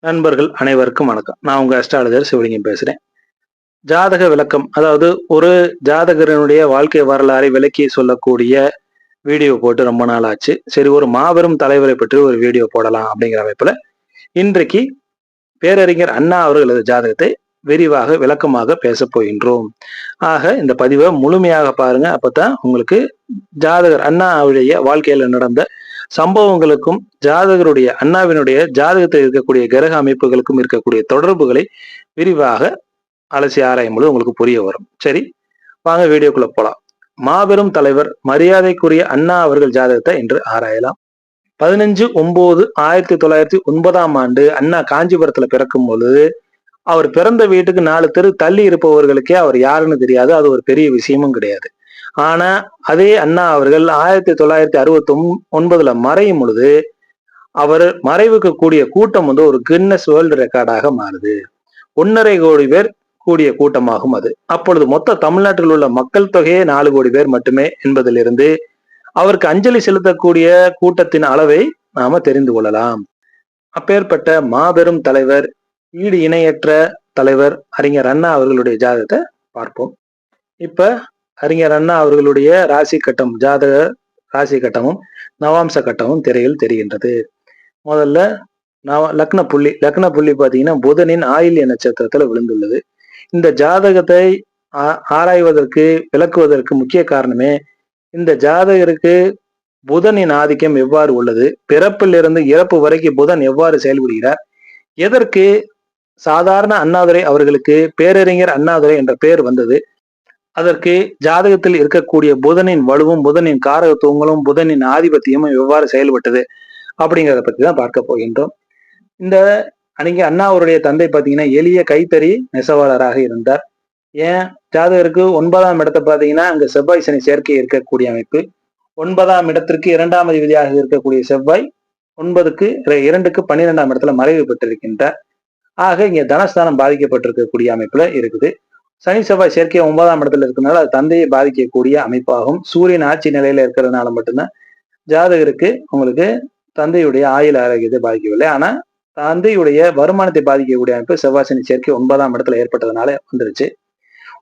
நண்பர்கள் அனைவருக்கும் வணக்கம். நான் உங்க அஸ்ட்ராலஜர் சிவலிங்கம் பேசுறேன். ஜாதக விளக்கம், அதாவது ஒரு ஜாதகரினுடைய வாழ்க்கை வரலாறை விளக்கி சொல்லக்கூடிய வீடியோ போட்டு ரொம்ப நாள் ஆச்சு. சரி, ஒரு மாபெரும் தலைவரை பற்றி ஒரு வீடியோ போடலாம் அப்படிங்கிற அமைப்புல இன்றைக்கு பேரறிஞர் அண்ணா அவர்களது ஜாதகத்தை விரிவாக விளக்கமாக பேசப் போகின்றோம். ஆக இந்த பதிவை முழுமையாக பாருங்க. அப்பதான் உங்களுக்கு ஜாதகர் அண்ணாவுடைய வாழ்க்கையில நடந்த சம்பவங்களுக்கும் ஜாதகருடைய அண்ணாவினுடைய ஜாதகத்தில் இருக்கக்கூடிய கிரக அமைப்புகளுக்கும் இருக்கக்கூடிய தொடர்புகளை விரிவாக அலசி ஆராயும் பொழுது உங்களுக்கு புரிய வரும். சரி, வாங்க வீடியோக்குள்ள போலாம். மாபெரும் தலைவர் மரியாதைக்குரிய அண்ணா அவர்கள் ஜாதகத்தை இன்று ஆராயலாம். 15/9/1909 அண்ணா காஞ்சிபுரத்துல பிறக்கும் பொழுது அவர் பிறந்த வீட்டுக்கு 4 தெரு தள்ளி இருப்பவர்களுக்கே அவர் யாருன்னு தெரியாது. அது ஒரு பெரிய விஷயமும் கிடையாது. ஆனா அதே அண்ணா அவர்கள் 1969 மறையும் பொழுது அவர் மறைவுக்கு கூடிய கூட்டம் ஒரு கின்னஸ் வேர்ல்டு ரெக்கார்டாக மாறுது. 1.5 கோடி பேர் கூடிய கூட்டமாகும் அது. அப்பொழுது மொத்த தமிழ்நாட்டில் உள்ள மக்கள் தொகையே 4 கோடி பேர் மட்டுமே என்பதிலிருந்து அவருக்கு அஞ்சலி செலுத்தக்கூடிய கூட்டத்தின் அளவை நாம தெரிந்து கொள்ளலாம். அப்பேற்பட்ட மாபெரும் தலைவர், ஈடு இணையற்ற தலைவர் அறிஞர் அண்ணா அவர்களுடைய ஜாதகத்தை பார்ப்போம். இப்ப அறிஞர் அண்ணா அவர்களுடைய ராசி கட்டம், ஜாதக ராசி கட்டமும் நவாம்ச கட்டமும் திரையில் தெரிகின்றது. முதல்ல லக்ன புள்ளி பாத்தீங்கன்னா புதனின் ஆயில்ய நட்சத்திரத்துல விழுந்துள்ளது. இந்த ஜாதகத்தை ஆராய்வதற்கு விளக்குவதற்கு முக்கிய காரணமே இந்த ஜாதகருக்கு புதனின் ஆதிக்கம் எவ்வாறு உள்ளது, பிறப்பிலிருந்து இறப்பு வரைக்கும் புதன் எவ்வாறு செயல்படுகிறார், எதற்கு சாதாரண அண்ணாதுரை அவர்களுக்கு பேரறிஞர் அண்ணாதுரை என்ற பெயர் வந்தது, அதற்கு ஜாதகத்தில் இருக்கக்கூடிய புதனின் வலுவும் புதனின் காரகத்துவங்களும் புதனின் ஆதிபத்தியமும் எவ்வாறு செயல்பட்டது அப்படிங்கிறத பத்தி தான் பார்க்க போகின்றோம். இந்த அன்னைக்கு அண்ணா அவருடைய தந்தை பார்த்தீங்கன்னா எளிய கைத்தறி நெசவாளராக இருந்தார். ஏன் ஜாதகருக்கு 9ஆம் இடத்தை பார்த்தீங்கன்னா அங்க செவ்வாய் சனி சேர்க்கை இருக்கக்கூடிய அமைப்பு. 9ஆம் இடத்திற்கு 2ஆம் அதிபதியாக இருக்கக்கூடிய செவ்வாய் 2க்கு 12ஆம் இடத்துல மறைவு பெற்றிருக்கின்றார். ஆக இங்க தனஸ்தானம் பாதிக்கப்பட்டிருக்கக்கூடிய அமைப்புல இருக்குது. சனி செவ்வாய் சேர்க்கை 9ஆம் இடத்துல இருக்கிறதுனால அது தந்தையை பாதிக்கக்கூடிய அமைப்பாகும். சூரியன் ஆட்சி நிலையில இருக்கிறதுனால மட்டும்தான் ஜாதகருக்கு உங்களுக்கு தந்தையுடைய ஆயுள் ஆரோக்கியத்தை பாதிக்கவில்லை. ஆனா தந்தையுடைய வருமானத்தை பாதிக்கக்கூடிய அமைப்பு செவ்வாய் சனி சேர்க்கை 9ஆம் இடத்துல ஏற்பட்டதுனால வந்துருச்சு.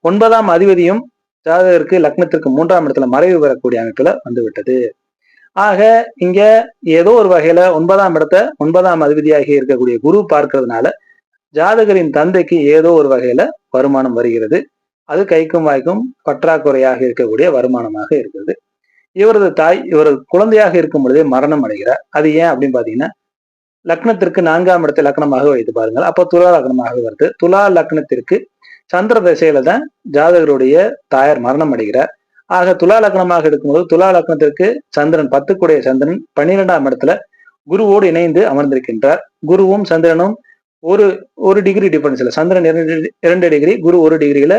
9ஆம் அதிபதியும் ஜாதகருக்கு லக்னத்திற்கு 3ஆம் இடத்துல மறைவு பெறக்கூடிய அமைப்புல வந்து விட்டது. ஆக இங்க ஏதோ ஒரு வகையில 9ஆம் இடத்தை 9ஆம் அதிபதியாக இருக்கக்கூடிய குரு பார்க்கறதுனால ஜாதகரின் தந்தைக்கு ஏதோ ஒரு வகையில வருமானம் வருகிறது. அது கைக்கும் வாய்க்கும் பற்றாக்குறையாக இருக்கக்கூடிய வருமானமாக இருக்கிறது. இவரது தாய் இவரது குழந்தையாக இருக்கும் பொழுதே மரணம் அடைகிறார். அது ஏன் அப்படின்னு பாத்தீங்கன்னா லக்னத்திற்கு 4ஆம் இடத்தை லக்னமாக வைத்து பாருங்கள். அப்போ துலா லக்னமாக வருது. துலா லக்னத்திற்கு சந்திர திசையில தான் ஜாதகருடைய தாயார் மரணம் அடைகிறார். ஆக துலா லக்னமாக இருக்கும்போது துலா லக்னத்திற்கு சந்திரன் 10 சந்திரன் 12ஆம் இடத்துல குருவோடு இணைந்து அமர்ந்திருக்கின்றார். குருவும் சந்திரனும் ஒரு டிகிரி டிஃபரன்ஸ்ல, சந்திரன் 2 டிகிரி, குரு 1 டிகிரியில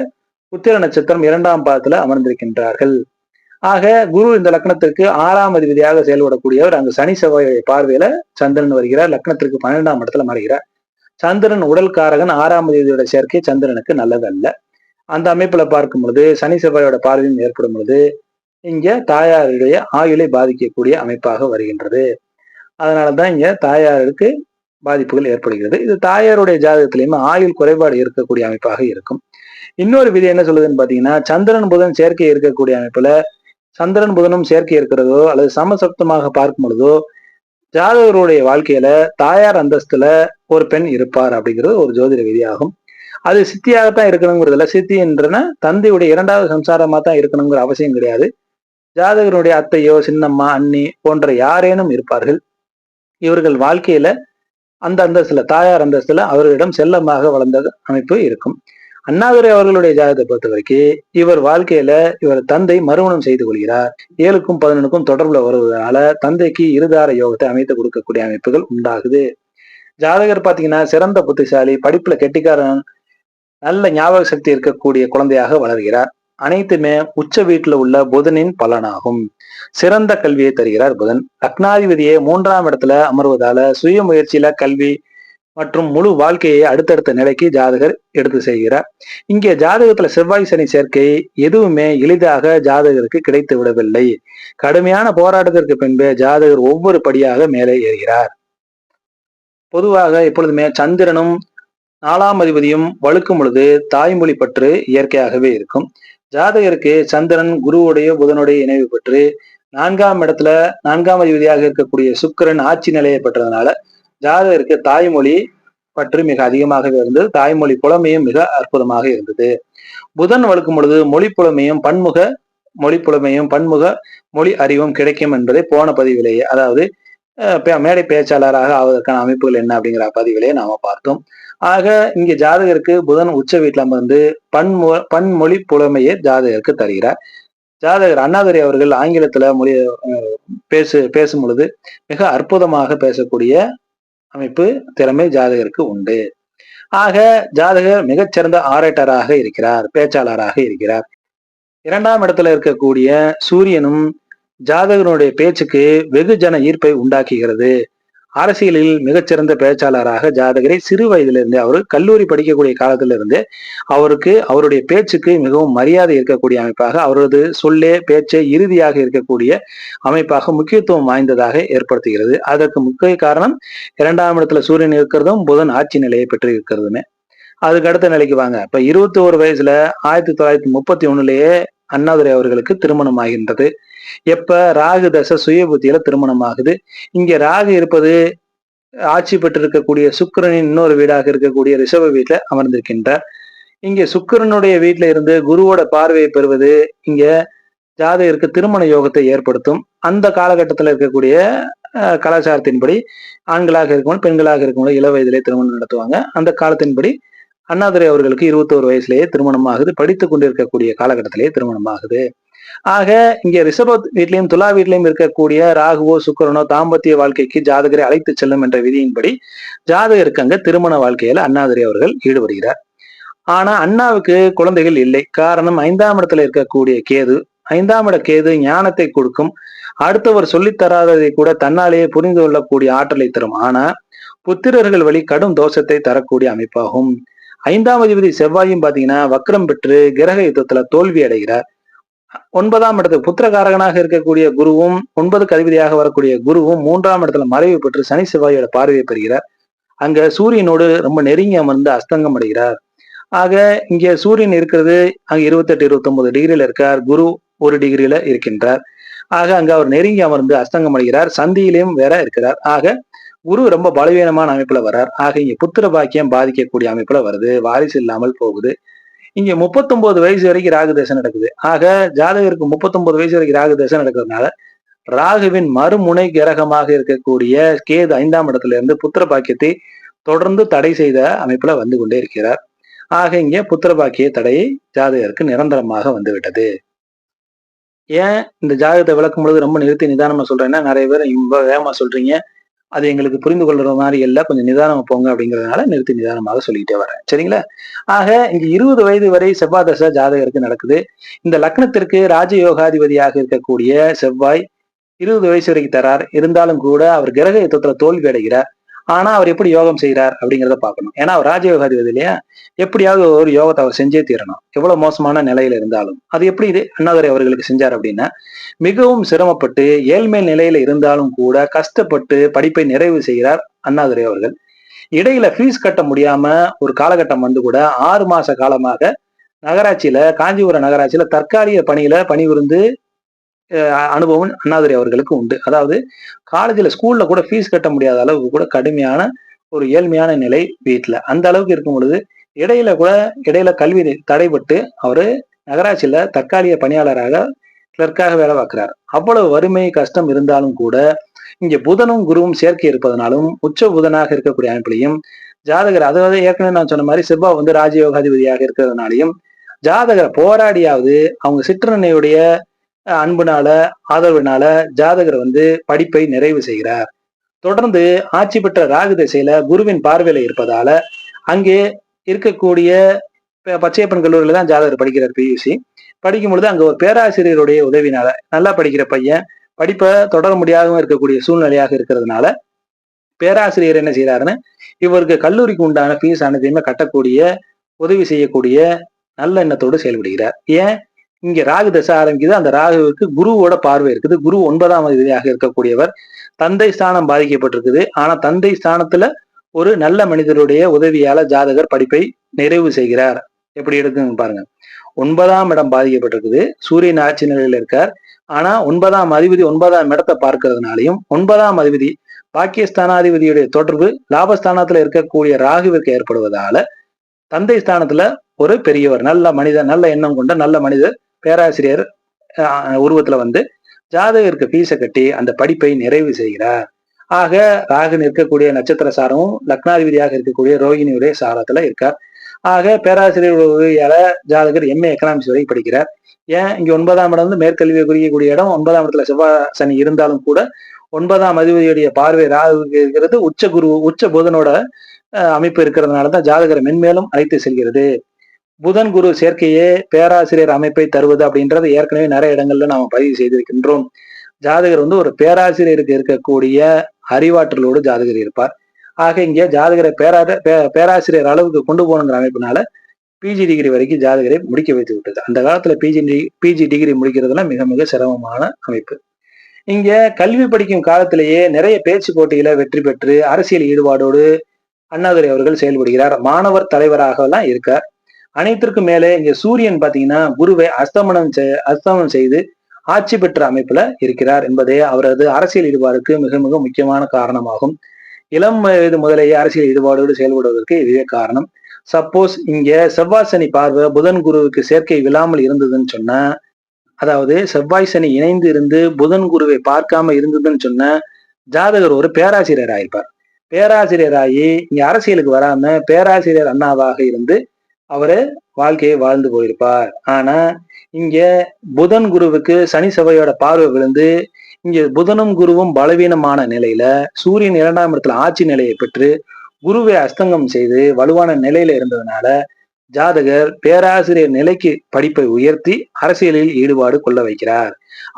உத்திர நட்சத்திரம் 2ஆம் பாதத்துல அமர்ந்திருக்கின்றார்கள். ஆக குரு இந்த லக்னத்திற்கு 6ஆம் அதிபதியாக செயல்படக்கூடியவர். அங்கு சனி செவ்வாய் பார்வையில சந்திரன் வருகிறார். லக்னத்திற்கு 12ஆம் இடத்துல மறைகிறார். சந்திரன் உடல் காரகன். 6ஆம் அதிபதியோட சேர்க்கை சந்திரனுக்கு நல்லதல்ல. அந்த அமைப்புல பார்க்கும் பொழுது சனி செவ்வாயோட பார்வையும் ஏற்படும் பொழுது இங்க தாயாருடைய ஆயுளை பாதிக்கக்கூடிய அமைப்பாக வருகின்றது. அதனாலதான் இங்க தாயாருக்கு பாதிப்புகள் ஏற்படுகிறது. இது தாயாருடைய ஜாதகத்திலையுமே ஆயுள் குறைபாடு இருக்கக்கூடிய அமைப்பாக இருக்கும். இன்னொரு விதி என்ன சொல்லுதுன்னு பாத்தீங்கன்னா சந்திரன் புதன் சேர்க்கை இருக்கக்கூடிய அமைப்புல சந்திரன் புதனும் சேர்க்கை இருக்கிறதோ அல்லது சமசப்தமாக பார்க்கும் பொழுதோ ஜாதகருடைய வாழ்க்கையில தாயார் அந்தஸ்துல ஒரு பெண் இருப்பார் அப்படிங்கிறது ஒரு ஜோதிட விதியாகும். அது சித்தியாகத்தான் இருக்கணுங்கிறதுல, சித்தி என்றன தந்தையுடைய 2வது சம்சாரமா தான் இருக்கணுங்கிற அவசியம் கிடையாது. ஜாதகருடைய அத்தையோ சின்னம்மா அண்ணி போன்ற யாரேனும் இருப்பார்கள். இவர்கள் வாழ்க்கையில அந்த அந்தஸ்துல தாயார் அந்தஸ்துல அவர்களிடம் செல்லமாக வளர்ந்த அமைப்பு இருக்கும். அண்ணாதுரை அவர்களுடைய ஜாதகத்தை பொறுத்த வரைக்கும் இவர் வாழ்க்கையில இவர் தந்தை மறுமணம் செய்து கொள்கிறார். 7க்கும் 11க்கும் தொடர்புல வருவதனால தந்தைக்கு இருதார யோகத்தை அமைத்து கொடுக்கக்கூடிய அமைப்புகள் உண்டாகுது. ஜாதகர் பாத்தீங்கன்னா சிறந்த புத்திசாலி, படிப்புல கெட்டிக்காரன், நல்ல ஞாபக சக்தி இருக்கக்கூடிய குழந்தையாக வளர்கிறார். அனைத்துமே உச்ச வீட்டுல உள்ள புதனின் பலனாகும். சிறந்த கல்வியை தருகிறார் புதன். லக்னாதிபதியை 3ஆம் இடத்துல அமர்வதால சுய முயற்சியில கல்வி மற்றும் முழு வாழ்க்கையை அடுத்தடுத்த நிலைக்கு ஜாதகர் எடுத்து செய்கிறார். இங்கே ஜாதகத்துல செவ்வாய் சனி சேர்க்கை எதுவுமே எளிதாக ஜாதகருக்கு கிடைத்து விடவில்லை. கடுமையான போராட்டத்திற்கு பின்பு ஜாதகர் ஒவ்வொரு படியாக மேலே ஏறுகிறார். பொதுவாக எப்பொழுதுமே சந்திரனும் 4ஆம் அதிபதியும் வலுக்கும் பொழுது தாய்மொழி பற்று இயற்கையாகவே இருக்கும். ஜாதகருக்கு சந்திரன் குருவுடைய புதனுடைய இணைவு பெற்று 4ஆம் இடத்துல 4ஆம் அதிபதியாக இருக்கக்கூடிய சுக்கிரன் ஆட்சி நிலையை பெற்றதுனால ஜாதகருக்கு தாய்மொழி பற்று மிக அதிகமாகவே இருந்தது. தாய்மொழி புலமையும் மிக அற்புதமாக இருந்தது. புதன் வலுக்கும் பொழுது மொழி புலமையும் பன்முக மொழி அறிவும் கிடைக்கும் என்பதை போன பதிவிலேயே, அதாவது மேடை பேச்சாளராக ஆவதற்கான அமைப்புகள் என்ன அப்படிங்கிற பதிவிலேயே நாம பார்த்தோம். ஆக இங்க ஜாதகருக்கு புதன் உச்ச வீட்டுல அமர்ந்து பன்மொழி புலமையை ஜாதகருக்கு தருகிறார். ஜாதகர் அண்ணாதுரை அவர்கள் ஆங்கிலத்துல பேசும் பொழுது மிக அற்புதமாக பேசக்கூடிய அமைப்பு திறமை ஜாதகருக்கு உண்டு. ஆக ஜாதகர் மிகச்சிறந்த ஆரேட்டராக இருக்கிறார், பேச்சாளராக இருக்கிறார். 2ஆம் இடத்துல இருக்கக்கூடிய சூரியனும் ஜாதகனுடைய பேச்சுக்கு வெகுஜன ஈர்ப்பை உண்டாக்குகிறது. அரசியலில் மிகச்சிறந்த பேச்சாளராக ஜாதகரை சிறு வயதிலிருந்தே, அவர் கல்லூரி படிக்கக்கூடிய காலத்திலிருந்தே அவருடைய பேச்சுக்கு மிகவும் மரியாதை இருக்கக்கூடிய அமைப்பாக, அவரது சொல்லே பேச்சை இறுதியாக இருக்கக்கூடிய அமைப்பாக முக்கியத்துவம் வாய்ந்ததாக ஏற்படுத்துகிறது. அதற்கு முக்கிய காரணம் 2ஆம் இடத்துல சூரியன் இருக்கிறதும் புதன் ஆட்சி நிலையை பெற்று இருக்கிறதுமே. அதுக்கு அடுத்த நிலைக்கு வாங்க. இப்ப 21 வயசுல 1931 அண்ணாதுரை அவர்களுக்கு திருமணம் ஆகின்றது. எப்ப ராகு தசை சுய புத்தியில திருமணம் ஆகுது. இங்க ராகு இருப்பது ஆட்சி பெற்றிருக்கக்கூடிய சுக்கிரனின் இன்னொரு வீடாக இருக்கக்கூடிய ரிஷப வீட்டுல அமர்ந்திருக்கின்றார். இங்க சுக்கிரனுடைய வீட்டுல இருந்து குருவோட பார்வையை பெறுவது இங்க ஜாதகருக்கு திருமண யோகத்தை ஏற்படுத்தும். அந்த காலகட்டத்தில் இருக்கக்கூடிய கலாச்சாரத்தின்படி ஆண்களாக இருக்கணும் பெண்களாக இருக்கணும் இள வயதிலே திருமணம் நடத்துவாங்க. அந்த காலத்தின்படி அண்ணாதுரை அவர்களுக்கு 21 வயசுலேயே திருமணம் ஆகுது. படித்துக் கொண்டிருக்கக்கூடிய காலகட்டத்திலேயே திருமணம் ஆகுது. ஆக இங்க ரிஷப வீட்லயும் துலா வீட்லயும் இருக்கக்கூடிய ராகுவோ சுக்கிரனோ தாம்பத்திய வாழ்க்கைக்கு ஜாதகரை அழைத்து செல்லும் என்ற விதியின்படி ஜாதகருக்கு அங்க திருமண வாழ்க்கையில அண்ணாதுரை அவர்கள் ஈடுபடுகிறார். ஆனா அண்ணாவுக்கு குழந்தைகள் இல்லை. காரணம் 5ஆம் இடத்துல இருக்கக்கூடிய கேது. 5ஆம் இட கேது ஞானத்தை கொடுக்கும். அடுத்தவர் சொல்லித்தராததை கூட தன்னாலேயே புரிந்து கொள்ளக்கூடிய ஆற்றலை தரும். ஆனா புத்திரர்கள் வழி கடும் தோஷத்தை தரக்கூடிய அமைப்பாகும். 5ஆம் அதிபதி செவ்வாயும் பாத்தீங்கன்னா வக்ரம் பெற்று கிரக யுத்தத்துல தோல்வி அடைகிறார். 9ஆம் இடத்துக்கு புத்திரகாரகனாக இருக்கக்கூடிய குருவும் 9க்கு அதிபதியாக வரக்கூடிய குருவும் 3ஆம் இடத்துல மறைவு பெற்று சனி செவ்வாயோட பார்வையை பெறுகிறார். அங்க சூரியனோடு ரொம்ப நெருங்கி அமர்ந்து அஸ்தங்கம் அடைகிறார். ஆக இங்க சூரியன் இருக்கிறது அங்க 28 29 டிகிரியில இருக்கார். குரு 1 டிகிரியில இருக்கின்றார். ஆக அங்க அவர் நெருங்கி அமர்ந்து அஸ்தங்கம் அடைகிறார். சந்தியிலையும் வேற இருக்கிறார். ஆக குரு ரொம்ப பலவீனமான அமைப்புல வர்றார். ஆக இங்க புத்திர பாக்கியம் பாதிக்கக்கூடிய அமைப்புல வருது. வாரிசு இல்லாமல் போகுது. இங்க 39 வயசு வரைக்கும் ராகு தசை நடக்குது. ஆக ஜாதகருக்கு 39 வயசு வரைக்கும் ராகு தசை நடக்கிறதுனால ராகுவின் மறுமுனை கிரகமாக இருக்கக்கூடிய கேது 5ஆம் இடத்துல இருந்து புத்திர பாக்கியத்தை தொடர்ந்து தடை செய்த அமைப்புல வந்து கொண்டே இருக்கிறார். ஆக இங்க புத்திர பாக்கிய தடை ஜாதகருக்கு நிரந்தரமாக வந்துவிட்டது. ஏன் இந்த ஜாதகத்தை விளக்கும் பொழுது ரொம்ப நிறுத்தி நிதானமா சொல்றேன்னா, நிறைய பேர் ரொம்ப வேகமா சொல்றீங்க, அது எங்களுக்கு புரிந்து கொள்ற மாதிரி இல்லை, கொஞ்சம் நிதானமா போங்க அப்படிங்கிறதுனால நிறுத்தி நிதானமாக சொல்லிக்கிட்டே வரேன். சரிங்களா? ஆக இங்க 20 வயது வரை செவ்வாய் தசை ஜாதகருக்கு நடக்குது. இந்த லக்னத்திற்கு ராஜயோகாதிபதியாக இருக்கக்கூடிய செவ்வாய் 20 வயசு வரைக்கும் தரார். இருந்தாலும் கூட அவர் கிரக யுத்தத்துல தோல்வி அடைகிறார். ஆனா அவர் எப்படி யோகம் செய்யறார் அப்படிங்கிறத பார்க்கணும். ஏன்னா அவர் ராஜயோகாதிபதி இல்லையா? எப்படியாவது ஒரு யோகத்தை அவர் செஞ்சே தீரணும், எவ்வளவு மோசமான நிலையில இருந்தாலும். அது எப்படி இது அண்ணாதுரை அவர்களுக்கு செஞ்சார் அப்படின்னா, மிகவும் சிரமப்பட்டு ஏழ்மை நிலையில இருந்தாலும் கூட கஷ்டப்பட்டு படிப்பை நிறைவு செய்கிறார் அண்ணாதுரை அவர்கள். இடையில ஃபீஸ் கட்ட முடியாம ஒரு காலகட்டம் வந்து கூட 6 மாச காலமாக நகராட்சியில, காஞ்சிபுரம் நகராட்சியில தற்காலிக பணியில பணிபுரிந்து அனுபவம் அண்ணாதுரை அவர்களுக்கு உண்டு. அதாவது காலேஜ்ல ஸ்கூல்ல கூட ஃபீஸ் கட்ட முடியாத அளவுக்கு கூட கடுமையான ஒரு ஏழ்மையான நிலை வீட்டுல. அந்த அளவுக்கு இருக்கும் பொழுது இடையில கல்வி தடைபட்டு அவரு நகராட்சியில தற்காலிக பணியாளராக கிளர்க்காக வேலை பார்க்கிறார். அவ்வளவு வறுமை கஷ்டம் இருந்தாலும் கூட இங்க புதனும் குருவும் சேர்க்கை இருப்பதனாலும் உச்ச புதனாக இருக்கக்கூடிய அமைப்பிலையும் ஜாதகர், அதாவது ஏற்கனவே நான் சொன்ன மாதிரி செவ்வாய் வந்து ராஜயோகாதிபதியாக இருக்கிறதுனாலையும் ஜாதகரை போராடியாவது அவங்க சிற்றன்னையுடைய அன்புனால ஆதரவுனால ஜாதகர் வந்து படிப்பை நிறைவு செய்கிறார். தொடர்ந்து ஆட்சி பெற்ற ராகு திசையில குருவின் பார்வையில இருப்பதால அங்கே இருக்கக்கூடிய பச்சையப்பன் கல்லூரியில தான் ஜாதகர் படிக்கிறார். பியூசி படிக்கும் பொழுது அங்க ஒரு பேராசிரியருடைய உதவினால, நல்லா படிக்கிற பையன் படிப்பை தொடர முடியாம இருக்கக்கூடிய சூழ்நிலையாக இருக்கிறதுனால பேராசிரியர் என்ன செய்யறாருன்னு இவருக்கு கல்லூரிக்கு உண்டான ஃபீஸ் அனைத்தையுமே கட்டக்கூடிய உதவி செய்யக்கூடிய நல்ல எண்ணத்தோடு செயல்படுகிறார். ஏன்? இங்க ராகு தசை ஆரம்பிக்குது. அந்த ராகுவுக்கு குருவோட பார்வை இருக்குது. குரு 9ஆம் அதிபதியாக இருக்கக்கூடியவர். தந்தை ஸ்தானம் பாதிக்கப்பட்டிருக்குது. ஆனா தந்தை ஸ்தானத்துல ஒரு நல்ல மனிதருடைய உதவியால ஜாதகர் படிப்பை நிறைவு செய்கிறார். எப்படி இருக்குன்னு பாருங்க. 9ஆம் இடம் பாதிக்கப்பட்டிருக்குது. சூரியன் ஆட்சி நிலையில இருக்கார். ஆனா 9ஆம் அதிபதி 9ஆம் இடத்தை பார்க்கிறதுனாலையும் 9ஆம் அதிபதி பாக்கியஸ்தானாதிபதியுடைய தொடர்பு லாபஸ்தானத்துல இருக்கக்கூடிய ராகுவிற்கு ஏற்படுவதால தந்தை ஸ்தானத்துல ஒரு பெரியவர் நல்ல மனிதர், நல்ல எண்ணம் கொண்ட நல்ல மனிதர், பேராசிரியர் உருவத்துல வந்து ஜாதகருக்கு ஃபீஸை கட்டி அந்த படிப்பை நிறைவு செய்கிறார். ஆக ராகு நிற்கக்கூடிய நட்சத்திர சாரமும் லக்னாதிபதியாக இருக்கக்கூடிய ரோகிணியுடைய சாரத்துல இருக்கார். ஆக பேராசிரியர் உதவியால ஜாதகர் எம்ஏ எக்கனாமிக்ஸ் வரை படிக்கிறார். ஏன் இங்க 9ஆம் இடம் வந்து மேற்கல்வியை குறிக்கக்கூடிய இடம். 9ஆம் இடத்துல செவ்வாய் சனி இருந்தாலும் கூட 9ஆம் அதிபதியுடைய பார்வை ராகுக்கு இருக்கிறது. உச்ச புதனோட அமைப்பு இருக்கிறதுனாலதான் ஜாதகரை மென்மேலும் அழைத்து செல்கிறது. புதன் குரு சேர்க்கையே பேராசிரியர் அமைப்பை தருவது அப்படின்றது ஏற்கனவே நிறைய இடங்கள்ல நாம பதிவு செய்திருக்கின்றோம். ஜாதகர் வந்து ஒரு பேராசிரியருக்கு இருக்கக்கூடிய அறிவாற்றலோடு ஜாதகர் இருப்பார். ஆக இங்க ஜாதகரை பேராசிரியர் அளவுக்கு கொண்டு போகணுங்கிற அமைப்பினால பிஜி டிகிரி வரைக்கும் ஜாதகரை முடிக்க வைத்து விட்டது. அந்த காலத்துல பிஜி டிகிரி முடிக்கிறதுலாம் மிக மிக சிரமமான அமைப்பு. இங்க கல்வி படிக்கும் காலத்திலேயே நிறைய பேச்சு போட்டியில வெற்றி பெற்று அரசியல் ஈடுபாடோடு அண்ணாதுரை அவர்கள் செயல்படுகிறார். மாணவர் தலைவராக எல்லாம் இருக்கார். அனைத்திற்கும் மேலே இங்க சூரியன் பாத்தீங்கன்னா குருவை அஸ்தமனம் செய்து ஆட்சி பெற்ற அமைப்புல இருக்கிறார் என்பதே அவரது அரசியல் ஈடுபாடுக்கு மிக மிக முக்கியமான காரணமாகும். இளம் வயது முதலேயே அரசியல் ஈடுபாடோடு செயல்படுவதற்கு இதுவே காரணம். சப்போஸ் இங்க செவ்வாய் சனி பார்வை புதன் குருவுக்கு சேர்க்கை விழாமல் இருந்ததுன்னு சொன்னா, அதாவது செவ்வாய் சனி இணைந்து இருந்து புதன் குருவை பார்க்காம இருந்ததுன்னு சொன்ன ஜாதகர் ஒரு பேராசிரியர் ஆயிருப்பார். பேராசிரியராகி இங்க அரசியலுக்கு வராம பேராசிரியர் அண்ணாவாக இருந்து அவரு வாழ்க்கையை வாழ்ந்து போயிருப்பார். ஆனா இங்க புதன் குருவுக்கு சனி செவ்வாயோட பார்வை விழுந்து இங்க புதனும் குருவும் பலவீனமான நிலையில சூரியன் 2ஆம் இடத்துல ஆட்சி நிலையை பெற்று குருவை அஸ்தங்கம் செய்து வலுவான நிலையில இருந்ததுனால ஜாதகர் பேராசிரியர் நிலைக்கு படிப்பை உயர்த்தி அரசியலில் ஈடுபாடு கொள்ள வைக்கிறார்.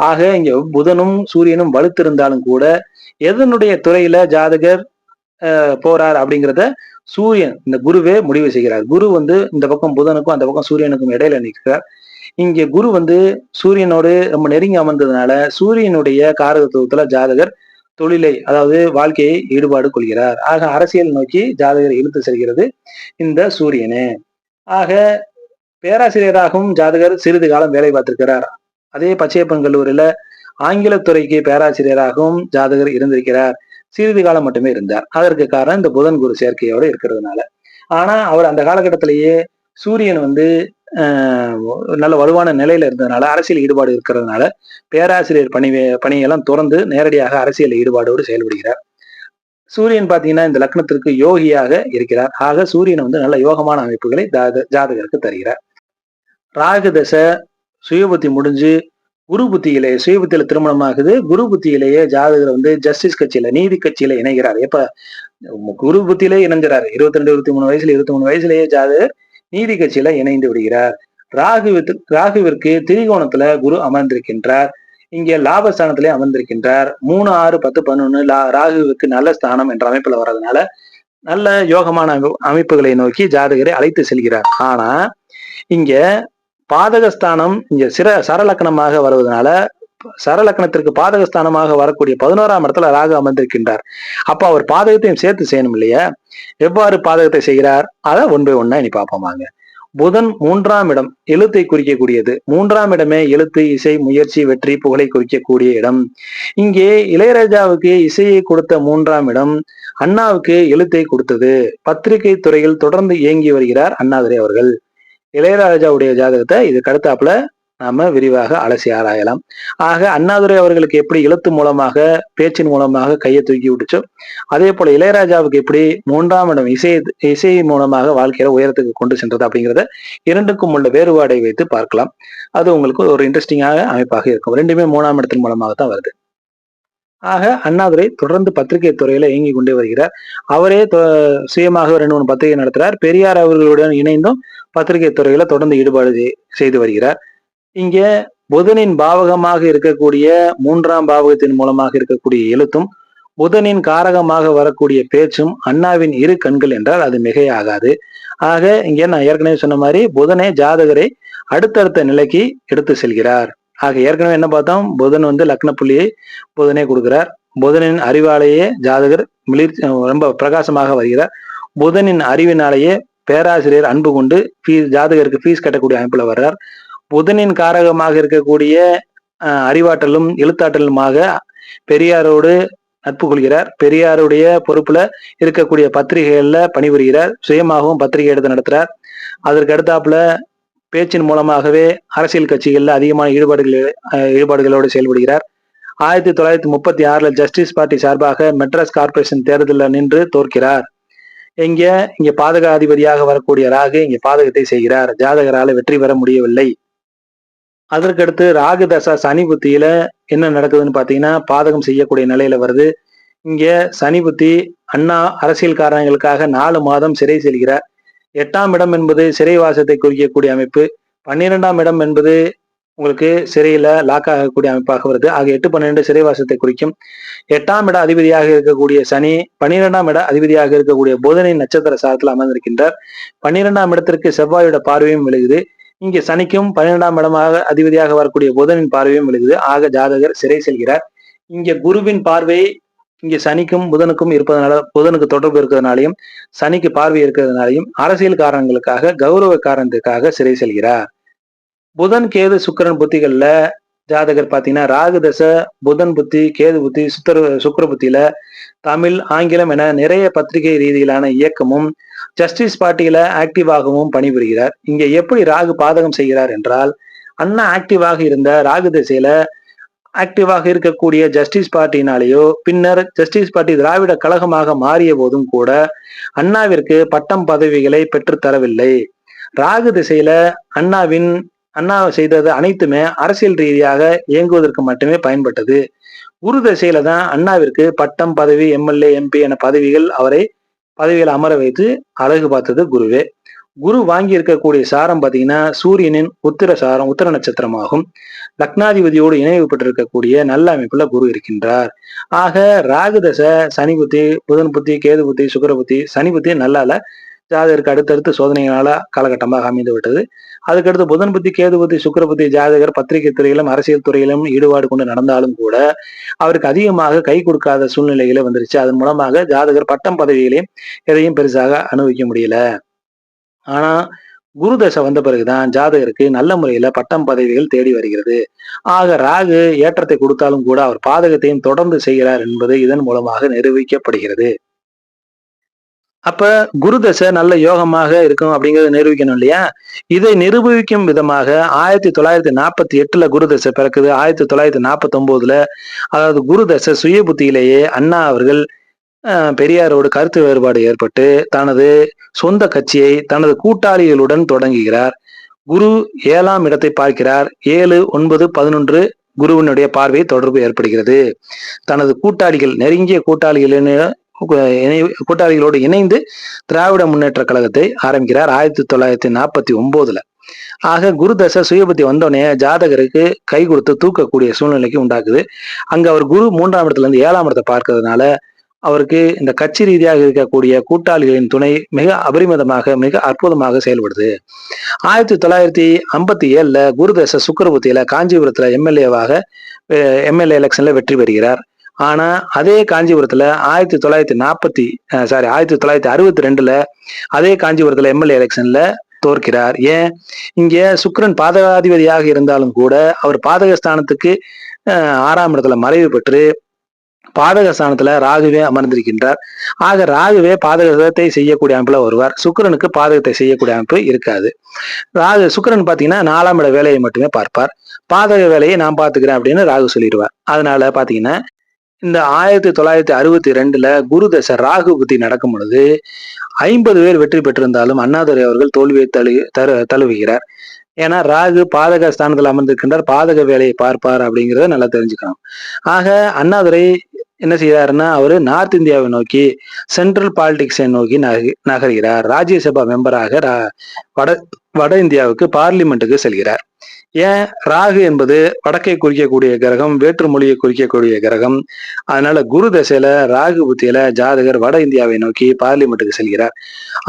ஆக இங்க புதனும் சூரியனும் வலுத்திருந்தாலும் கூட எதனுடைய துறையில ஜாதகர் போறார் அப்படிங்கிறத சூரியன் இந்த குருவே முடிவு செய்கிறார். குரு வந்து இந்த பக்கம் புதனுக்கும் அந்த பக்கம் சூரியனுக்கும் இடையில நிற்கிறார். இங்க குரு வந்து சூரியனோடு ரொம்ப நெருங்கி அமர்ந்ததுனால சூரியனுடைய காரகத்துவத்துல ஜாதகர் தொழிலை, அதாவது வாழ்க்கையை ஈடுபாடு கொள்கிறார். ஆக அரசியல் நோக்கி ஜாதகர் இழுத்து செல்கிறது இந்த சூரியனே. ஆக பேராசிரியராகவும் ஜாதகர் சிறிது காலம் வேலை பார்த்திருக்கிறார். அதே பச்சையப்பன் கல்லூரியில ஆங்கிலத்துறைக்கு பேராசிரியராகவும் ஜாதகர் இருந்திருக்கிறார். சிறிது காலம் மட்டுமே இருந்தார். அதற்கு காரணம் இந்த புதன் குரு சேர்க்கையோடு இருக்கிறதுனால. ஆனா அவர் அந்த காலகட்டத்திலேயே சூரியன் வந்து நல்ல வலுவான நிலையில இருந்ததுனால அரசியல் ஈடுபாடு இருக்கிறதுனால பேராசிரியர் பணியெல்லாம் துறந்து நேரடியாக அரசியல் ஈடுபாடோடு செயல்படுகிறார். சூரியன் பாத்தீங்கன்னா இந்த லக்னத்திற்கு யோகியாக இருக்கிறார். ஆக சூரியன் வந்து நல்ல யோகமான அமைப்புகளை ஜாதகருக்கு தருகிறார். ராகு தசை சுயபுத்தி முடிஞ்சு குரு புத்தியிலே சுயபுத்தியில திருமணம் ஆகுது. குரு புத்தியிலேயே ஜாதகர் வந்து ஜஸ்டிஸ் கட்சியில நீதி கட்சியில இணைகிறார். எப்ப குரு புத்தியிலே இணைஞ்சாரு 22 23 வயசுல 23 வயசுலேயே ஜாதகர் நீதி கட்சியில இணைந்து விடுகிறார். ராகுவிற்கு திரிகோணத்துல குரு அமர்ந்திருக்கின்றார். இங்கே லாபஸ்தானத்திலே அமர்ந்திருக்கின்றார். 3, 6, 10, 11 ராகுவுக்கு நல்ல ஸ்தானம் என்ற அமைப்புல வர்றதுனால நல்ல யோகமான அமைப்புகளை நோக்கி ஜாதகரை அழைத்து செல்கிறார். ஆனா இங்க பாதகஸ்தானம் இங்க சரலக்கணமாக வருவதனால சரலக்கணத்திற்கு பாதகஸ்தானமாக வரக்கூடிய 11ஆம் இடத்துல ராகு அமர்ந்திருக்கின்றார். அப்ப அவர் பாதகத்தையும் சேர்த்து செய்யணும் இல்லையா? எவ்வாறு பாதகத்தை செய்கிறார்? அதை ஒன் பை ஒன்னா இனி பார்ப்போமாங்க. புதன் 3ஆம் இடம் எழுத்தை குறிக்கக்கூடியது. 3ஆம் இடமே எழுத்து, இசை, முயற்சி, வெற்றி, புகழை குறிக்கக்கூடிய இடம். இங்கே இளையராஜாவுக்கு இசையை கொடுத்த 3ஆம் இடம் அண்ணாவுக்கு எழுத்தை கொடுத்தது. பத்திரிகை துறையில் தொடர்ந்து இயங்கி வருகிறார் அண்ணாதுரை அவர்கள். இளையராஜாவுடைய ஜாதகத்தை இதுக்கு அடுத்தாப்புல நாம விரிவாக அலசி ஆராயலாம். ஆக அண்ணாதுரை அவர்களுக்கு எப்படி எழுத்து மூலமாக பேச்சின் மூலமாக கையை தூக்கி விட்டுச்சோ அதே போல இளையராஜாவுக்கு எப்படி 3ஆம் இடம் இசை மூலமாக வாழ்க்கையில உயரத்துக்கு கொண்டு சென்றது அப்படிங்கிறத இரண்டுக்கும் உள்ள வேறுபாடை வைத்து பார்க்கலாம். அது உங்களுக்கு ஒரு இன்ட்ரெஸ்டிங்காக அமைப்பாக இருக்கும். ரெண்டுமே 3ஆம் இடத்தின் மூலமாகத்தான் வருது. ஆக அண்ணாதுரை தொடர்ந்து பத்திரிகை துறையில இயங்கி கொண்டே வருகிறார். அவரே சுயமாக 2-3 பத்திரிகை நடத்துறார். பெரியார் அவர்களுடன் இணைந்தும் பத்திரிகை துறையில தொடர்ந்து ஈடுபாடு செய்து வருகிறார். இங்க புதனின் பாவகமாக இருக்கக்கூடிய 3ஆம் பாவகத்தின் மூலமாக இருக்கக்கூடிய எழுத்தும் புதனின் காரகமாக வரக்கூடிய பேச்சும் அண்ணாவின் இரு கண்கள் என்றால் அது மிகையாகாது. ஆக இங்க நான் ஏற்கனவே சொன்ன மாதிரி புதனே ஜாதகரை அடுத்தடுத்த நிலைக்கு எடுத்து செல்கிறார். ஆக ஏற்கனவே என்ன பார்த்தோம்? புதன் வந்து லக்ன புள்ளியை புதனே கொடுக்கிறார். புதனின் அறிவாலேயே ஜாதகர் ரொம்ப பிரகாசமாக வருகிறார். புதனின் அறிவினாலேயே பேராசிரியர் அன்பு கொண்டு ஜாதகருக்கு ஃபீஸ் கட்டக்கூடிய அமைப்புல வர்றார். புதனின் காரகமாக இருக்கக்கூடிய அறிவாற்றலும் எழுத்தாற்றலுமாக பெரியாரோடு நட்பு கொள்கிறார். பெரியாருடைய பொறுப்புல இருக்கக்கூடிய பத்திரிகைகள்ல பணிபுரிகிறார். சுயமாகவும் பத்திரிகை எடுத்து நடத்துறார். அதற்கு அடுத்தாப்புல பேச்சின் மூலமாகவே அரசியல் கட்சிகள்ல அதிகமான ஈடுபாடுகளோடு செயல்படுகிறார். 1936 ஜஸ்டிஸ் பார்ட்டி சார்பாக மெட்ராஸ் கார்பரேஷன் தேர்தலில் நின்று தோற்கிறார். இங்க பாதகாதிபதியாக வரக்கூடிய ராகு இங்க பாதகத்தை செய்கிறார். ஜாதகரால வெற்றி பெற முடியவில்லை. அதற்கடுத்து ராகு தசா சனி புத்தியில என்ன நடக்குதுன்னு பாத்தீங்கன்னா பாதகம் செய்யக்கூடிய நிலையில வருது. இங்க சனி புத்தி அண்ணா அரசியல் காரணங்களுக்காக 4 மாதம் சிறை செல்கிறார். 8ஆம் இடம் என்பது சிறைவாசத்தை குறிக்கக்கூடிய அமைப்பு. 12ஆம் இடம் என்பது உங்களுக்கு சிறையில லாக் ஆகக்கூடிய அமைப்பாக வருது. ஆக 8, 12 சிறைவாசத்தை குறிக்கும். 8ஆம் இட அதிபதியாக இருக்கக்கூடிய சனி 12ஆம் இட அதிபதியாக இருக்கக்கூடிய புதனின் நட்சத்திர சாரத்தில் அமர்ந்திருக்கின்றார். 12ஆம் இடத்திற்கு செவ்வாயோட பார்வையும் விழுகுது. இங்க சனிக்கும் 12ஆம் இடமாக அதிபதியாக வரக்கூடிய புதனின் பார்வையும் விழுகுது. ஆக ஜாதகர் சிறை செல்கிறார். இங்க குருவின் பார்வை இங்க சனிக்கும் புதனுக்கும் இருப்பதனால, புதனுக்கு தொடர்பு இருக்கிறதுனாலையும் சனிக்கு பார்வை இருக்கிறதுனாலையும் அரசியல் காரணங்களுக்காக கௌரவ காரணத்துக்காக சிறை செல்கிறார். புதன் கேது சுக்கிரன் புத்திகள்ல ஜாதகர் பாத்தீங்கன்னா ராகு தசை புதன் புத்தி கேது புத்தி சுக்கிர புத்தியில தமிழ் ஆங்கிலம் என நிறைய பத்திரிகை ரீதியிலான இயக்கமும் ஜஸ்டிஸ் பார்ட்டியில ஆக்டிவாகவும் பணிபுரிகிறார். இங்க எப்படி ராகு பாதகம் செய்கிறார் என்றால், அண்ணா ஆக்டிவாக இருந்த ராகு திசையில ஆக்டிவாக இருக்கக்கூடிய ஜஸ்டிஸ் பார்ட்டினாலேயோ பின்னர் ஜஸ்டிஸ் பார்ட்டி திராவிட கழகமாக மாறிய போதும் கூட அண்ணாவிற்கு பட்டம் பதவிகளை பெற்று தரவில்லை. ராகு திசையில அண்ணா செய்தது அனைத்துமே அரசியல் ரீதியாக இயங்குவதற்கு மட்டுமே பயன்பட்டது. குரு திசையில தான் அண்ணாவிற்கு பட்டம் பதவி எம்எல்ஏ எம்பி என பதவியில் அமர வைத்து அழகு பார்த்தது குருவே. குரு வாங்கி இருக்கக்கூடிய சாரம் பாத்தீங்கன்னா சூரியனின் உத்திர நட்சத்திரமாகும். லக்னாதிபதியோடு இணைவு பெற்றிருக்கக்கூடிய நல்ல அமைப்புல குரு இருக்கின்றார். ஆக ராகு தசை சனி புத்தி புதன் புத்தி கேது புத்தி சுக்கிர புத்தி சனி புத்தி நல்லால ஜாதகருக்கு அடுத்தடுத்து சோதனைகளால காலகட்டமாக அமைந்து விட்டது. அதுக்கடுத்து புதன் புத்தி கேது புத்தி சுக்கிர புத்தி ஜாதகர் பத்திரிகை துறையிலும் அரசியல் துறையிலும் ஈடுபாடு கொண்டு நடந்தாலும் கூட அவருக்கு அதிகமாக கை கொடுக்காத சூழ்நிலைகளே வந்துருச்சு. அதன் மூலமாக ஜாதகர் பட்டம் பதவிகளையும் எதையும் பெருசாக அனுபவிக்க முடியல. ஆனா குரு தசை வந்த பிறகுதான் ஜாதகருக்கு நல்ல முறையில பட்டம் பதவிகள் தேடி வருகிறது. ஆக ராகு ஏற்றத்தை கொடுத்தாலும் கூட அவர் பாதகத்தையும் தொடர்ந்து செய்கிறார் என்பது இதன் மூலமாக நிரூபிக்கப்படுகிறது. அப்ப குரு தசை நல்ல யோகமாக இருக்கும் அப்படிங்கறத நிரூபிக்கணும் இல்லையா? இதை நிரூபிக்கும் விதமாக 1948 குரு தசை பிறக்குது. 1949 அதாவது குரு தசை சுய புத்தியிலேயே அண்ணா அவர்கள் பெரியாரோடு கருத்து வேறுபாடு ஏற்பட்டு தனது சொந்த கட்சியை தனது கூட்டாளிகளுடன் தொடங்குகிறார். குரு 7ஆம் இடத்தை பார்க்கிறார். 7, 9, 11 குருவினுடைய பார்வை தொடர்பு ஏற்படுகிறது. தனது கூட்டாளிகள் நெருங்கிய கூட்டாளிகளோடு இணைந்து திராவிட முன்னேற்ற கழகத்தை ஆரம்பிக்கிறார் 1949. ஆக குரு தசை சுயபுத்தி வந்தோடனே ஜாதகருக்கு கை கொடுத்து தூக்கக்கூடிய சூழ்நிலைக்கு உண்டாக்குது. அங்க அவர் குரு 3ஆம் இடத்துல இருந்து 7ஆம் இடத்தை பார்க்கறதுனால அவருக்கு இந்த கட்சி ரீதியாக இருக்கக்கூடிய கூட்டாளிகளின் துணை மிக அபரிமிதமாக மிக அற்புதமாக செயல்படுது. 1957 குரு தசை சுக்கிரபுத்தியில காஞ்சிபுரத்துல எம்எல்ஏ எலெக்ஷன்ல வெற்றி பெறுகிறார். ஆனா அதே காஞ்சிபுரத்துல 1962 அதே காஞ்சிபுரத்துல எம்எல்ஏ எலெக்ஷன்ல தோற்கிறார். ஏன்? இங்க சுக்கிரன் பாதகாதிபதியாக இருந்தாலும் கூட அவர் பாதகஸ்தானத்துக்கு 6ஆம் இடத்துல மறைவு பெற்று பாதகஸ்தானத்துல ராகுவே அமர்ந்திருக்கின்றார். ஆக ராகுவே பாதகத்தை செய்யக்கூடிய அமைப்புல வருவார். சுக்கிரனுக்கு பாதகத்தை செய்யக்கூடிய அமைப்பு இருக்காது. சுக்கிரன் பாத்தீங்கன்னா 4ஆம் இட வேலையை மட்டுமே பார்ப்பார். பாதக வேலையை நான் பாத்துக்கிறேன் அப்படின்னு ராகு சொல்லிடுவார். அதனால பாத்தீங்கன்னா இந்த 1962 குரு தசை ராகு புத்தி நடக்கும் பொழுது 50 பேர் வெற்றி பெற்றிருந்தாலும் அண்ணாதுரை அவர்கள் தோல்வியை தழுவுகிறார். ஏன்னா ராகு பாதக ஸ்தானத்தில் அமர்ந்திருக்கின்றார், பாதக வேலையை பார்ப்பார் அப்படிங்கிறத நல்லா தெரிஞ்சுக்கணும். ஆக அண்ணாதுரை என்ன செய்யறாருன்னா அவரு நார்த் இந்தியாவை நோக்கி சென்ட்ரல் பாலிடிக்ஸை நோக்கி நகர்கிறார். ராஜ்யசபா மெம்பராக வட இந்தியாவுக்கு பார்லிமெண்ட்டுக்கு செல்கிறார். ஏன்? ராகு என்பது வடக்கை குறிக்கக்கூடிய கிரகம், வேற்று மொழியை குறிக்கக்கூடிய கிரகம். அதனால குரு தசையில ராகு புத்தியில ஜாதகர் வட இந்தியாவை நோக்கி பார்லிமெண்ட்டுக்கு செல்கிறார்.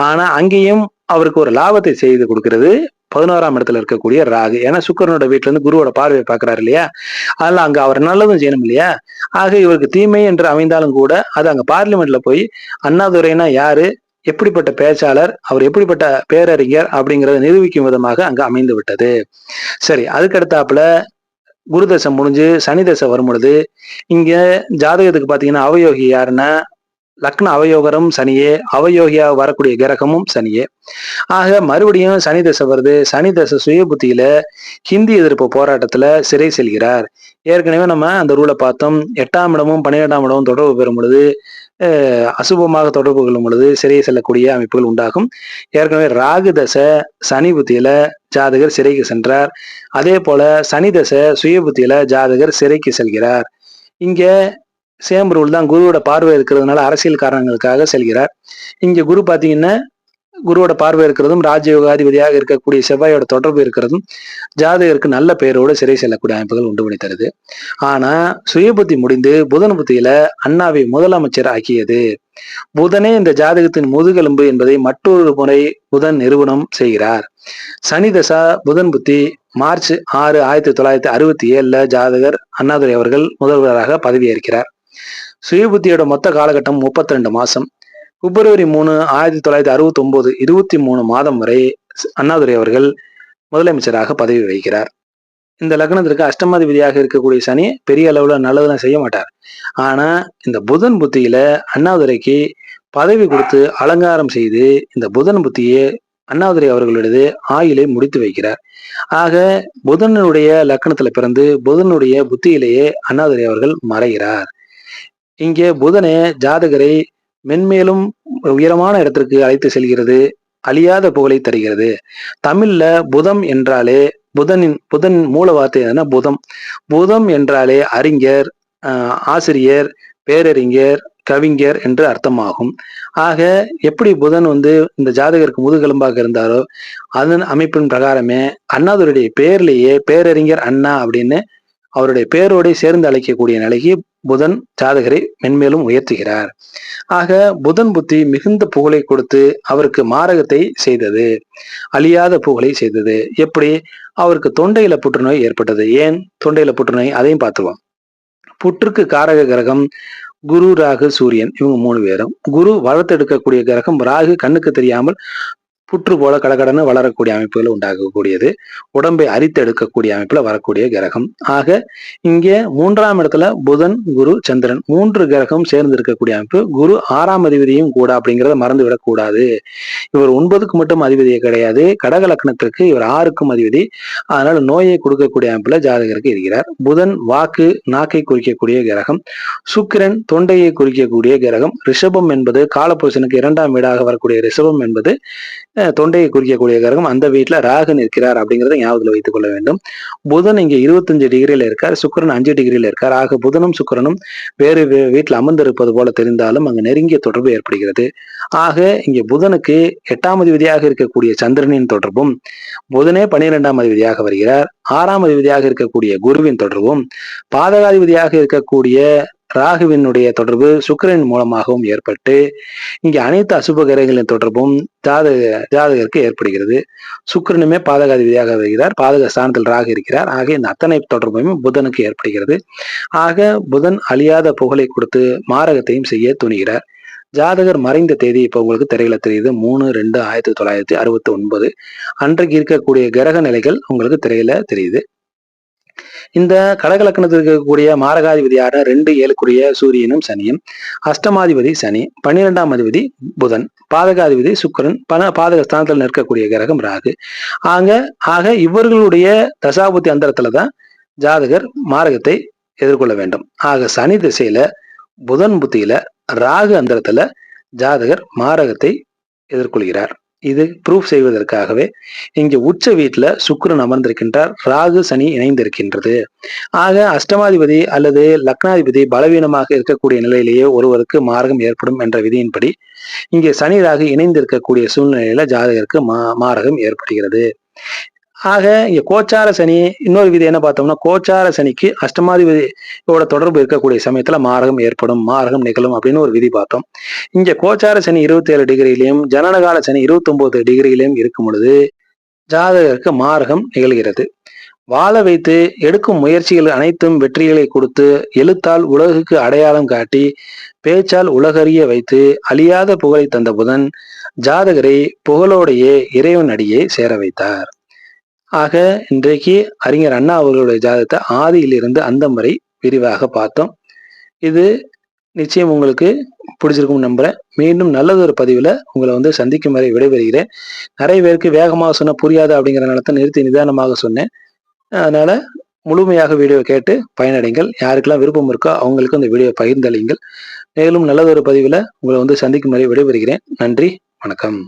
ஆனா அங்கேயும் அவருக்கு ஒரு லாபத்தை செய்து கொடுக்கிறது 11ஆம் இடத்துல இருக்கக்கூடிய ராகு. ஏன்னா சுக்கிரனோட வீட்டுல இருந்து குருவோட பார்வையை பார்க்கிறாரு இல்லையா? அதனால அங்க அவர் நல்லதும் செய்யணும் இல்லையா? ஆக இவருக்கு தீமை என்று அமைந்தாலும் கூட அது அங்க பார்லிமெண்ட்ல போய் அண்ணாதுரைனா யாரு, எப்படிப்பட்ட பேச்சாளர், அவர் எப்படிப்பட்ட பேரறிஞர் அப்படிங்கறத நிரூபிக்கும் விதமாக அங்க அமைந்து விட்டது. சரி, அதுக்கு அடுத்தாப்புல குரு தசை முடிஞ்சு சனி தசை வரும் பொழுது இங்க ஜாதகத்துக்கு பாத்தீங்கன்னா அவயோகி யாருன்னா லக்ன அவயோகரும் சனியே, அவயோகியா வரக்கூடிய கிரகமும் சனியே. ஆக மறுபடியும் சனி தசை வருது. சனி தசை சுய புத்தியில ஹிந்தி எதிர்ப்பு போராட்டத்துல சிறை செல்கிறார். ஏற்கனவே நம்ம அந்த ரூலை பார்த்தோம். 8ஆம் இடமும் 12ஆம் இடமும் தொடர்பு பெறும் பொழுது அசுபமாக தொடர்பு கொள்ளும் பொழுது சிறை செல்லக்கூடிய அமைப்புகள் உண்டாகும். ஏற்கனவே ராகு தசை சனி புத்தியில ஜாதகர் சிறைக்கு சென்றார். அதே போல சனி தசை சுய புத்தியில ஜாதகர் சிறைக்கு செல்கிறார். இங்க சேம் ரூல் தான். குருவோட பார்வை இருக்கிறதுனால அரசியல் காரணங்களுக்காக செல்கிறார். இங்க குரு பாத்தீங்கன்னா குருவோட பார்வை இருக்கிறதும் ராஜயோகாதிபதியாக இருக்கக்கூடிய செவ்வாயோட தொடர்பு இருக்கிறதும் ஜாதகருக்கு நல்ல பெயரோடு சிறை செல்லக்கூடிய அமைப்புகள் உண்டு பண்ணி தருது. ஆனா சுய புத்தி முடிந்து புதன் புத்தியில அண்ணாவை முதலமைச்சர் ஆக்கியது. புதனே இந்த ஜாதகத்தின் முதுகெலும்பு என்பதை மற்றொரு முறை புதன் நிறுவனம் செய்கிறார். சனி தசா புதன் புத்தி மார்ச் 6, 1967 ஜாதகர் அண்ணாதுரை அவர்கள் முதல்வராக பதவியேற்கிறார். சுய புத்தியோட மொத்த காலகட்டம் 32 மாசம். பிப்ரவரி 3, 1969 23 மாதம் வரை அண்ணாதுரை அவர்கள் முதலமைச்சராக பதவி வகிக்கிறார். இந்த லக்னத்திற்கு அஷ்டமாதிபதியாக இருக்கக்கூடிய சனி பெரிய அளவுல நல்லதெல்லாம் செய்ய மாட்டார். ஆனா இந்த புதன் புத்தியில அண்ணாதுரைக்கு பதவி கொடுத்து அலங்காரம் செய்து இந்த புதன் புத்தியே அண்ணாதுரை அவர்களுடைய ஆயுளை முடித்து வைக்கிறார். ஆக புதனுடைய லக்னத்துல பிறந்து புதனுடைய புத்தியிலேயே அண்ணாதுரை அவர்கள் மறைகிறார். இங்கே புதனே ஜாதகரை மென்மேலும் உயரமான இடத்திற்கு அழைத்து செல்கிறது, அழியாத புகழை தருகிறது. தமிழ்ல புதம் என்றாலே புதன் மூல வார்த்தை என்னன்னா புதம். புதம் என்றாலே அறிஞர், ஆசிரியர், பேரறிஞர், கவிஞர் என்று அர்த்தமாகும். ஆக எப்படி புதன் இந்த ஜாதகருக்கு முதுகெலும்பாக இருந்தாரோ அதன் அமைப்பின் பிரகாரமே அண்ணாதுரையுடைய பேர்லேயே பேரறிஞர் அண்ணா அப்படின்னு அவருடைய பேரோடு சேர்ந்து அழைக்கக்கூடிய நிலைக்கு புதன் ஜாதகரை மென்மேலும் உயர்த்துகிறார். ஆக புதன் புத்தி மிகுந்த புகழை கொடுத்து அவருக்கு மாரகத்தை செய்தது, அழியாத புகழை செய்தது. எப்படி? அவருக்கு தொண்டையில புற்றுநோய் ஏற்பட்டது. ஏன் தொண்டையில புற்றுநோய்? அதையும் பார்த்துருவோம். புற்றுக்கு காரக கிரகம் குரு, ராகு, சூரியன், இவங்க 3 பேரும். குரு வளர்த்தெடுக்கக்கூடிய கிரகம், ராகு கண்ணுக்கு தெரியாமல் புற்று போல கடகடன்னு வளரக்கூடிய அமைப்புகள் உண்டாகக்கூடியது, உடம்பை அரித்து எடுக்கக்கூடிய அமைப்புல வரக்கூடிய கிரகம். ஆக இங்கே 3ஆம் இடத்துல புதன், குரு, சந்திரன் 3 கிரகம் சேர்ந்து இருக்கக்கூடிய அமைப்பு. குரு 6ஆம் அதிபதியும் கூட அப்படிங்கிறத மறந்து விடக்கூடாது. இவர் 9க்கு மட்டும் அதிபதியே கிடையாது, கடக லக்னத்திற்கு இவர் 6க்கும் அதிபதி. அதனால நோயை கொடுக்கக்கூடிய அமைப்புல ஜாதகருக்கு இருக்கிறார். புதன் வாக்கு, நாக்கை குறிக்கக்கூடிய கிரகம். சுக்கிரன் தொண்டையை குறிக்கக்கூடிய கிரகம். ரிஷபம் என்பது காலபுருஷனுக்கு 2ஆம் வீடாக வரக்கூடிய ரிஷபம் என்பது தொண்டையை குறிக்கக்கூடிய கிரகம். அந்த வீட்டுல ராகு நிற்கிறார் அப்படிங்கிறத ஞாபகத்தில் வைத்துக் கொள்ள வேண்டும். புதன் இங்க 25 டிகிரியில இருக்கார், சுக்கிரன் 5 டிகிரியில இருக்கார். ஆக புதனும் சுக்கிரனும் வேறு வீட்டுல அமர்ந்திருப்பது போல தெரிந்தாலும் அங்கு நெருங்கிய தொடர்பு ஏற்படுகிறது. ஆக இங்க புதனுக்கு 8ஆம் அதிபதியாக இருக்கக்கூடிய சந்திரனின் தொடர்பும், புதனே 12ஆம் அதிபதியாக வருகிறார். 6ஆம் அதிபதியாக இருக்கக்கூடிய குருவின் தொடர்பும், பாதகாதிபதியாக இருக்கக்கூடிய ராகுவினுடைய தொடர்பு சுக்கிரனின் மூலமாகவும் ஏற்பட்டு இங்க அனைத்து அசுப கிரகங்களின் தொடர்பும் ஜாதகருக்கு ஏற்படுகிறது. சுக்கிரனுமே பாதகாதிபதியாக வருகிறார், பாதக ஸ்தானத்தில் ராகு இருக்கிறார். ஆக இந்த அத்தனை தொடர்புமே புதனுக்கு ஏற்படுகிறது. ஆக புதன் அழியாத புகழை கொடுத்து மாரகத்தையும் செய்ய துணிகிறார். ஜாதகர் மறைந்த தேதி இப்ப உங்களுக்கு திரையில தெரியுது. 3/2/1969 அன்றைக்கு இருக்கக்கூடிய கிரக நிலைகள் உங்களுக்கு திரையில தெரியுது. இந்த கடகலக்கணத்தில் இருக்கக்கூடிய மாரகாதிபதியான 2, 7க்குரிய சூரியனும் சனியும், அஷ்டமாதிபதி சனி, 12ஆம் அதிபதி புதன், பாதகாதிபதி சுக்கிரன், பாதக ஸ்தானத்தில் நிற்கக்கூடிய கிரகம் ராகு. ஆக இவர்களுடைய தசாபுத்தி அந்தரத்துலதான் ஜாதகர் மாரகத்தை எதிர்கொள்ள வேண்டும். ஆக சனி திசையில புதன் புத்தியில ராகு அந்தரத்துல ஜாதகர் மாரகத்தை எதிர்கொள்கிறார். இது ப்ரூஃப் செய்வதற்காகவே இங்க உச்ச வீட்டுல சுக்கிரன் அமர்ந்திருக்கின்றார், ராகு சனி இணைந்திருக்கின்றது. ஆக அஷ்டமாதிபதி அல்லது லக்னாதிபதி பலவீனமாக இருக்கக்கூடிய நிலையிலேயே ஒருவருக்கு மாரகம் ஏற்படும் என்ற விதியின்படி இங்கே சனி ராகு இணைந்திருக்கக்கூடிய சூழ்நிலையில ஜாதகருக்கு மாரகம் ஏற்படுகிறது. ஆக இங்க கோச்சார சனி, இன்னொரு விதி என்ன பார்த்தோம்னா, கோச்சார சனிக்கு அஷ்டமாதிபதியோட தொடர்பு இருக்கக்கூடிய சமயத்துல மாரகம் ஏற்படும், மாரகம் நிகழும் அப்படின்னு ஒரு விதி பார்த்தோம். இங்க கோச்சார சனி 27 டிகிரியிலையும் ஜனனகால சனி 29 டிகிரியிலையும் இருக்கும் பொழுது ஜாதகருக்கு மாரகம் நிகழ்கிறது. வாழ வைத்து எடுக்கும் முயற்சிகள் அனைத்தும் வெற்றிகளை கொடுத்து, எழுத்தால் உலகுக்கு அடையாளம் காட்டி, பேச்சால் உலகறிய வைத்து, அழியாத புகழை தந்த புதன் ஜாதகரை புகழோடையே இறைவன் அடியை சேர வைத்தார். ஆக இன்றைக்கு அறிஞர் அண்ணா அவர்களுடைய ஜாதகத்தை ஆதியிலிருந்து அந்தம் வரை விரிவாக பார்த்தோம். இது நிச்சயம் உங்களுக்கு பிடிச்சிருக்கும்னு நம்புறேன். மீண்டும் நல்லதொரு பதிவில் உங்களை சந்திக்கும் வரை விடைபெறுகிறேன். நிறைய பேருக்கு வேகமாக சொன்ன புரியாது அப்படிங்கிறனால தான் நிறுத்தி நிதானமாக சொன்னேன். அதனால முழுமையாக வீடியோ கேட்டு பயனடைங்கள். யாருக்கெல்லாம் விருப்பம் இருக்கோ அவங்களுக்கு அந்த வீடியோ பகிர்ந்தளியுங்கள். மேலும் நல்லதொரு பதிவில் உங்களை சந்திக்கும் வரை விடைபெறுகிறேன். நன்றி, வணக்கம்.